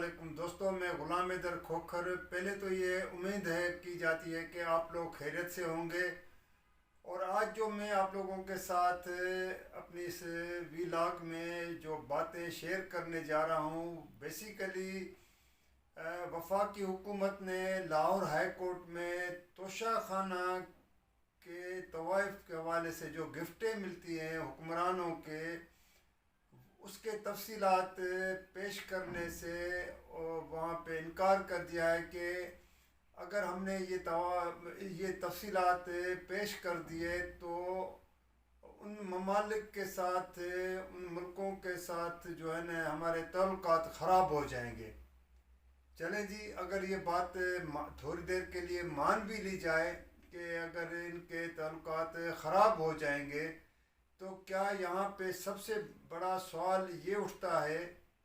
علیکم دوستوں، میں غلام در کھوکھر۔ پہلے تو یہ امید کی جاتی ہے کہ آپ لوگ خیریت سے ہوں گے، اور آج جو میں آپ لوگوں کے ساتھ اپنی اس ویلاگ میں جو باتیں شیئر کرنے جا رہا ہوں، بیسیکلی وفاقی حکومت نے لاہور ہائی کورٹ میں توشہ خانہ کے طوائف کے حوالے سے جو گفٹیں ملتی ہیں حکمرانوں کے، اس کے تفصیلات پیش کرنے سے وہاں پہ انکار کر دیا ہے کہ اگر ہم نے یہ تفصیلات پیش کر دیے تو ان ممالک کے ساتھ، ان ملکوں کے ساتھ جو ہے نا ہمارے تعلقات خراب ہو جائیں گے۔ چلیں جی، اگر یہ بات تھوڑی دیر کے لیے مان بھی لی جائے کہ اگر ان کے تعلقات خراب ہو جائیں گے، تو کیا یہاں پہ سب سے بڑا سوال یہ اٹھتا ہے،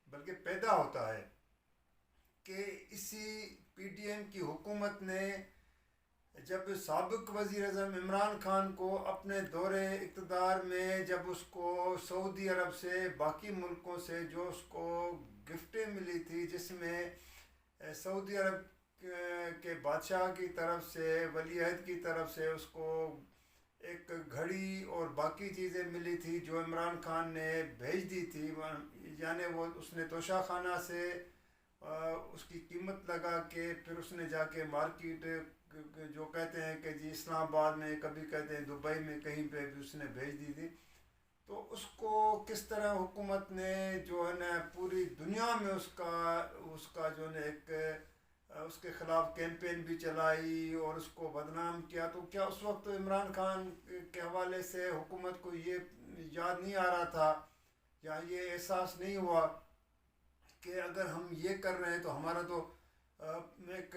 بلکہ پیدا ہوتا ہے، کہ اسی پی ڈی ایم کی حکومت نے جب سابق وزیر اعظم عمران خان کو اپنے دور اقتدار میں، جب اس کو سعودی عرب سے، باقی ملکوں سے جو اس کو گفٹیں ملی تھی، جس میں سعودی عرب کے بادشاہ کی طرف سے، ولی عہد کی طرف سے اس کو ایک گھڑی اور باقی چیزیں ملی تھی جو عمران خان نے بھیج دی تھی، یعنی وہ اس نے توشہ خانہ سے اس کی قیمت لگا کے پھر اس نے جا کے مارکیٹ، جو کہتے ہیں کہ جی اسلام آباد میں، کبھی کہتے ہیں دبئی میں، کہیں پہ بھی اس نے بھیج دی تھی، تو اس کو کس طرح حکومت نے جو ہے نا پوری دنیا میں اس کا جو ہے ایک اس کے خلاف کیمپین بھی چلائی اور اس کو بدنام کیا۔ تو کیا اس وقت عمران خان کے حوالے سے حکومت کو یہ یاد نہیں آ رہا تھا، یا یہ احساس نہیں ہوا کہ اگر ہم یہ کر رہے ہیں تو ہمارا تو ایک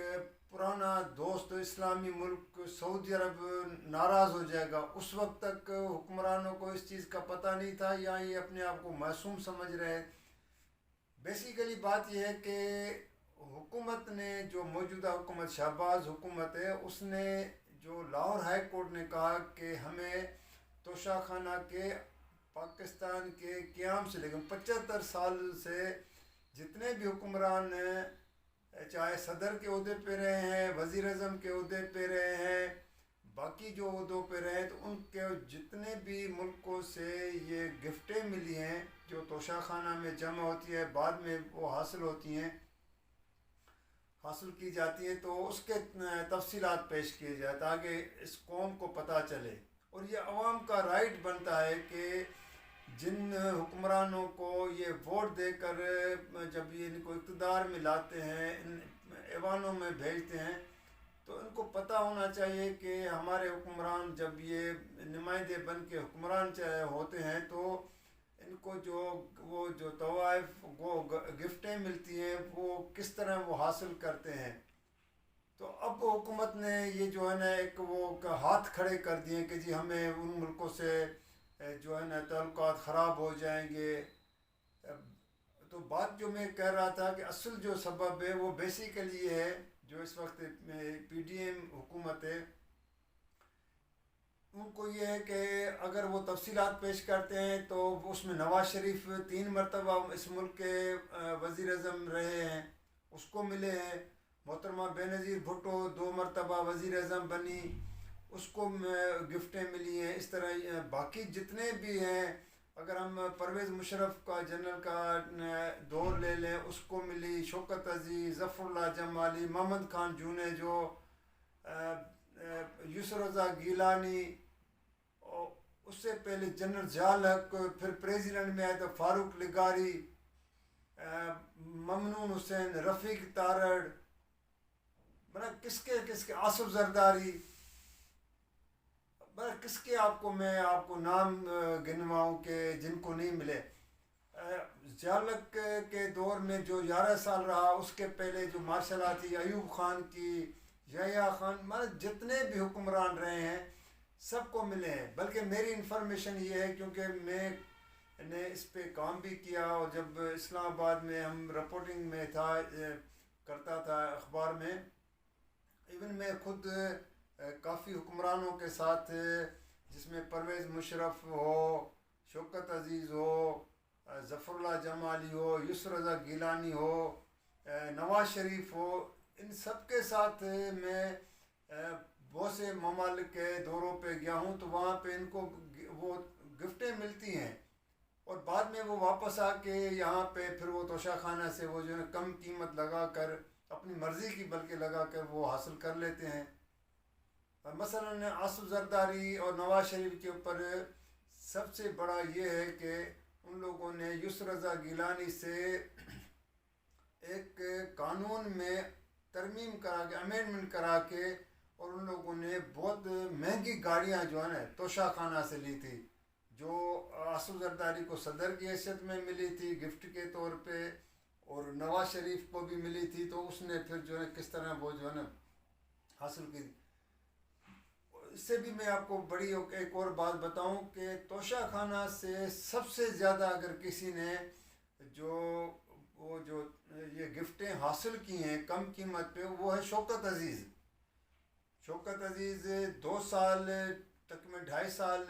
پرانا دوست اسلامی ملک سعودی عرب ناراض ہو جائے گا؟ اس وقت تک حکمرانوں کو اس چیز کا پتہ نہیں تھا، یا یہ اپنے آپ کو معصوم سمجھ رہے؟ بیسیکلی بات یہ ہے کہ حکومت نے، جو موجودہ حکومت شہباز حکومت ہے، اس نے جو لاہور ہائی کورٹ نے کہا کہ ہمیں توشہ خانہ کے پاکستان کے قیام سے، لیکن 75 سال سے جتنے بھی حکمران ہیں، چاہے صدر کے عہدے پہ رہے ہیں، وزیر اعظم کے عہدے پہ رہے ہیں، باقی جو عہدوں پہ رہے ہیں، تو ان کے جتنے بھی ملکوں سے یہ گفٹیں ملی ہیں جو توشہ خانہ میں جمع ہوتی ہے، بعد میں وہ حاصل کی جاتی ہے، تو اس کے تفصیلات پیش کیے جائے تاکہ اس قوم کو پتہ چلے۔ اور یہ عوام کا رائٹ بنتا ہے کہ جن حکمرانوں کو یہ ووٹ دے کر جب یہ ان کو اقتدار میں لاتے ہیں، ان ایوانوں میں بھیجتے ہیں، تو ان کو پتہ ہونا چاہیے کہ ہمارے حکمران جب یہ نمائندے بن کے حکمران ہوتے ہیں، تو ان کو جو طوائف وہ گفٹیں ملتی ہیں، وہ کس طرح وہ حاصل کرتے ہیں۔ تو اب حکومت نے یہ جو ہے نا ایک وہ ہاتھ کھڑے کر دیے کہ جی ہمیں ان ملکوں سے جو ہے نا تعلقات خراب ہو جائیں گے۔ تو بات جو میں کہہ رہا تھا کہ اصل جو سبب ہے وہ بیسیکلی یہ ہے، جو اس وقت پی ڈی ایم حکومت ہے، ان کو یہ ہے کہ اگر وہ تفصیلات پیش کرتے ہیں تو اس میں نواز شریف 3 مرتبہ اس ملک کے وزیر اعظم رہے ہیں، اس کو ملے ہیں۔ محترمہ بینظیر بھٹو 2 مرتبہ وزیر اعظم بنی، اس کو گفٹیں ملی ہیں۔ اس طرح باقی جتنے بھی ہیں، اگر ہم پرویز مشرف کا جنرل کا دور لے لیں، اس کو ملی، شوکت عزیز، ظفر اللہ جمالی، محمد خان جونیجو، یسر رضا گیلانی، اس سے پہلے جنرل ضیاء الحق، پھر پریزیڈنٹ میں آئے تو فاروق لغاری، ممنون حسین، رفیق تارڑ، کس کے آصف زرداری، کس کے میں آپ کو نام گنواؤں کہ جن کو نہیں ملے۔ ضیاء الحق کے دور میں جو 11 سال رہا، اس کے پہلے جو مارشل تھی ایوب خان کی، یحییٰ خان، جتنے بھی حکمران رہے ہیں سب کو ملے ہیں۔ بلکہ میری انفارمیشن یہ ہے، کیونکہ میں نے اس پہ کام بھی کیا، اور جب اسلام آباد میں ہم رپورٹنگ میں کرتا تھا اخبار میں، ایون میں خود کافی حکمرانوں کے ساتھ، جس میں پرویز مشرف ہو، شوکت عزیز ہو، ظفر اللہ جمالی ہو، یسر رضا گیلانی ہو، نواز شریف ہو، ان سب کے ساتھ میں بہت سے ممالک کے دوروں پہ گیا ہوں، تو وہاں پہ ان کو وہ گفٹیں ملتی ہیں، اور بعد میں وہ واپس آ کے یہاں پہ پھر وہ توشہ خانہ سے وہ جو ہے کم قیمت لگا کر، اپنی مرضی کی بلکہ لگا کر وہ حاصل کر لیتے ہیں۔ مثلا آصف زرداری اور نواز شریف کے اوپر سب سے بڑا یہ ہے کہ ان لوگوں نے یسر رضا گیلانی سے ایک قانون میں ترمیم کرا کے، امینڈمنٹ کرا کے، اور ان لوگوں نے بہت مہنگی گاڑیاں جو ہے نا توشہ خانہ سے لی تھی، جو آصف زرداری کو صدر کی حیثیت میں ملی تھی گفٹ کے طور پہ، اور نواز شریف کو بھی ملی تھی، تو اس نے پھر جو ہے کس طرح وہ جو ہے نا حاصل کی۔ اس سے بھی میں آپ کو بڑی ایک اور بات بتاؤں کہ توشہ خانہ سے سب سے زیادہ اگر کسی نے جو یہ گفٹیں حاصل کی ہیں کم قیمت پہ، وہ ہے شوکت عزیز۔ شوکت عزیز 2 سال تقریباً 2.5 سال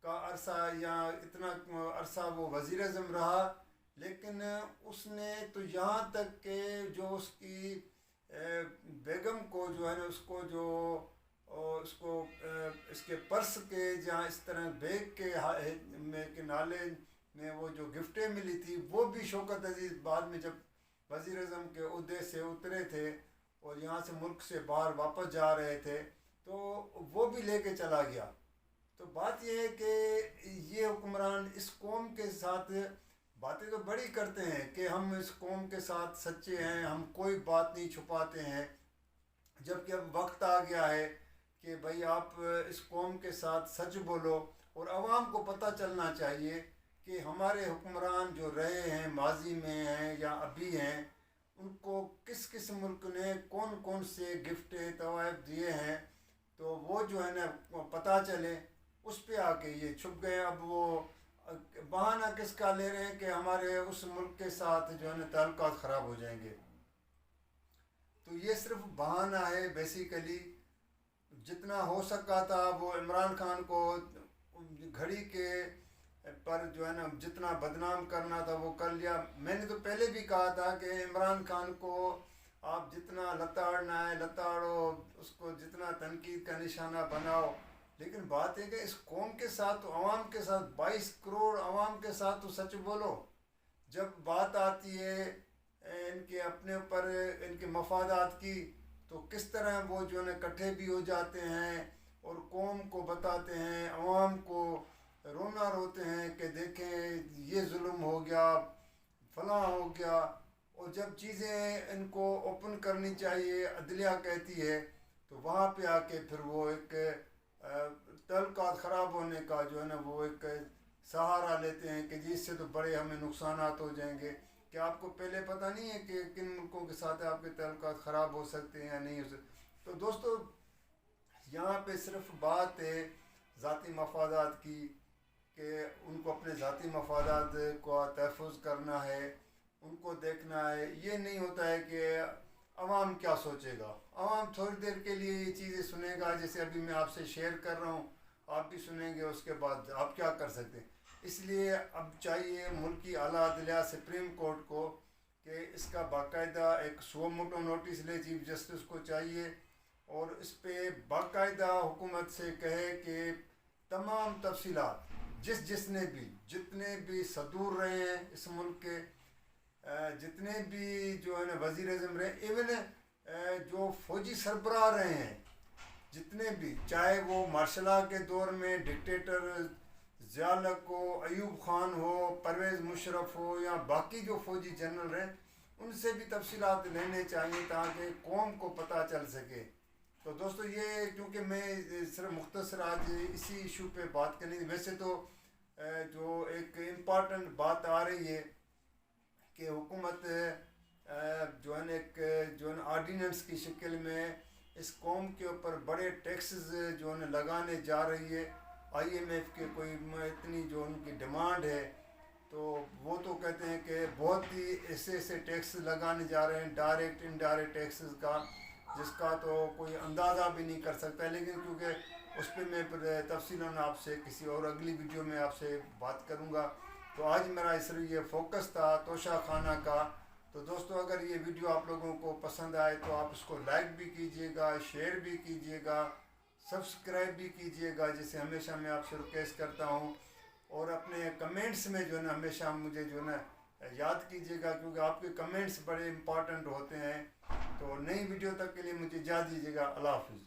کا عرصہ یا اتنا عرصہ وہ وزیر اعظم رہا، لیکن اس نے تو یہاں تک کہ جو اس کی بیگم کو جو ہے نا اس کے پرس کے جہاں اس طرح بیگ کے نالے میں وہ جو گفٹیں ملی تھی، وہ بھی شوکت عزیز بعد میں جب وزیر اعظم کے عہدے سے اترے تھے اور یہاں سے ملک سے باہر واپس جا رہے تھے، تو وہ بھی لے کے چلا گیا۔ تو بات یہ ہے کہ یہ حکمران اس قوم کے ساتھ باتیں تو بڑی کرتے ہیں کہ ہم اس قوم کے ساتھ سچے ہیں، ہم کوئی بات نہیں چھپاتے ہیں، جبکہ اب وقت آ گیا ہے کہ بھئی آپ اس قوم کے ساتھ سچ بولو، اور عوام کو پتہ چلنا چاہیے کہ ہمارے حکمران جو رہے ہیں ماضی میں ہیں یا ابھی ہیں، ان کو کس کس ملک نے کون کون سے گفٹیں تحائف دیے ہیں، تو وہ جو ہے نا پتہ چلے۔ اس پہ آ کے یہ چھپ گئے۔ اب وہ بہانہ کس کا لے رہے ہیں کہ ہمارے اس ملک کے ساتھ جو ہے نا تعلقات خراب ہو جائیں گے، تو یہ صرف بہانہ ہے بیسیکلی۔ جتنا ہو سکا تھا وہ عمران خان کو گھڑی کے پر جو ہے نا جتنا بدنام کرنا تھا وہ کر لیا۔ میں نے تو پہلے بھی کہا تھا کہ عمران خان کو آپ جتنا لتاڑنا ہے لتاڑو، اس کو جتنا تنقید کا نشانہ بناؤ، لیکن بات ہے کہ اس قوم کے ساتھ، عوام کے ساتھ، 22 کروڑ عوام کے ساتھ تو سچ بولو۔ جب بات آتی ہے ان کے اپنے اوپر، ان کے مفادات کی، تو کس طرح وہ جو ہے نا اکٹھے بھی ہو جاتے ہیں اور قوم کو بتاتے ہیں، عوام کو رونا روتے ہیں کہ دیکھیں یہ ظلم ہو گیا، فلاں ہو گیا، اور جب چیزیں ان کو اوپن کرنی چاہیے عدلیہ کہتی ہے، تو وہاں پہ آ کے پھر وہ ایک تعلقات خراب ہونے کا جو ہے نا وہ ایک سہارا لیتے ہیں کہ جی اس سے تو بڑے ہمیں نقصانات ہو جائیں گے۔ کہ آپ کو پہلے پتہ نہیں ہے کہ کن ملکوں کے ساتھ آپ کے تعلقات خراب ہو سکتے ہیں یا نہیں ہو سکتے؟ تو دوستو، یہاں پہ صرف بات ہے ذاتی مفادات کی، کہ ان کو اپنے ذاتی مفادات کو تحفظ کرنا ہے، ان کو دیکھنا ہے۔ یہ نہیں ہوتا ہے کہ عوام کیا سوچے گا۔ عوام تھوڑی دیر کے لیے یہ چیزیں سنے گا، جیسے ابھی میں آپ سے شیئر کر رہا ہوں، آپ بھی سنیں گے، اس کے بعد آپ کیا کر سکتے ہیں۔ اس لیے اب چاہیے ملکی اعلیٰ عدلیہ سپریم کورٹ کو کہ اس کا باقاعدہ ایک سو موٹو نوٹس لے، چیف جسٹس کو چاہیے، اور اس پہ باقاعدہ حکومت سے کہے کہ تمام تفصیلات جتنے بھی صدور رہے ہیں اس ملک کے، جتنے بھی جو ہے نا وزیر اعظم رہے، ایون جو فوجی سربراہ رہے ہیں، جتنے بھی، چاہے وہ مارشل لا کے دور میں ڈکٹیٹر ضیاء الحق ہو، ایوب خان ہو، پرویز مشرف ہو، یا باقی جو فوجی جنرل ہیں، ان سے بھی تفصیلات لینے چاہیے تاکہ قوم کو پتہ چل سکے۔ تو دوستو، یہ کیونکہ میں صرف مختصر آج اسی ایشو پہ بات کرنی، ویسے تو جو ایک امپارٹنٹ بات آ رہی ہے کہ حکومت جو ہے ایک جو ہے آرڈیننس کی شکل میں اس قوم کے اوپر بڑے ٹیکسز جو ہے لگانے جا رہی ہے۔ آئی ایم ایف کے کوئی اتنی جو ان کی ڈیمانڈ ہے، تو وہ تو کہتے ہیں کہ بہت ہی ایسے ٹیکس لگانے جا رہے ہیں، ڈائریکٹ انڈائریکٹ ٹیکسز کا، جس کا تو کوئی اندازہ بھی نہیں کر سکتا ہے۔ لیکن کیونکہ اس پہ میں تفصیلاً آپ سے کسی اور اگلی ویڈیو میں آپ سے بات کروں گا، تو آج میرا صرف یہ فوکس تھا توشہ خانہ کا۔ تو دوستو، اگر یہ یہ ویڈیو آپ لوگوں کو پسند آئے تو آپ اس کو لائک بھی کیجیے گا، شیئر بھی کیجیے گا، سبسکرائب بھی کیجیے گا، جسے ہمیشہ میں آپ سے ریکویسٹ کرتا ہوں. اور اپنے کمنٹس میں جو ہے نا ہمیشہ مجھے جو ہے نا یاد کیجیے گا، کیونکہ آپ کے کمنٹس بڑے امپورٹنٹ ہوتے ہیں. تو نئی ویڈیو تک کے لیے مجھے اجازت دیجیے گا. اللہ حافظ.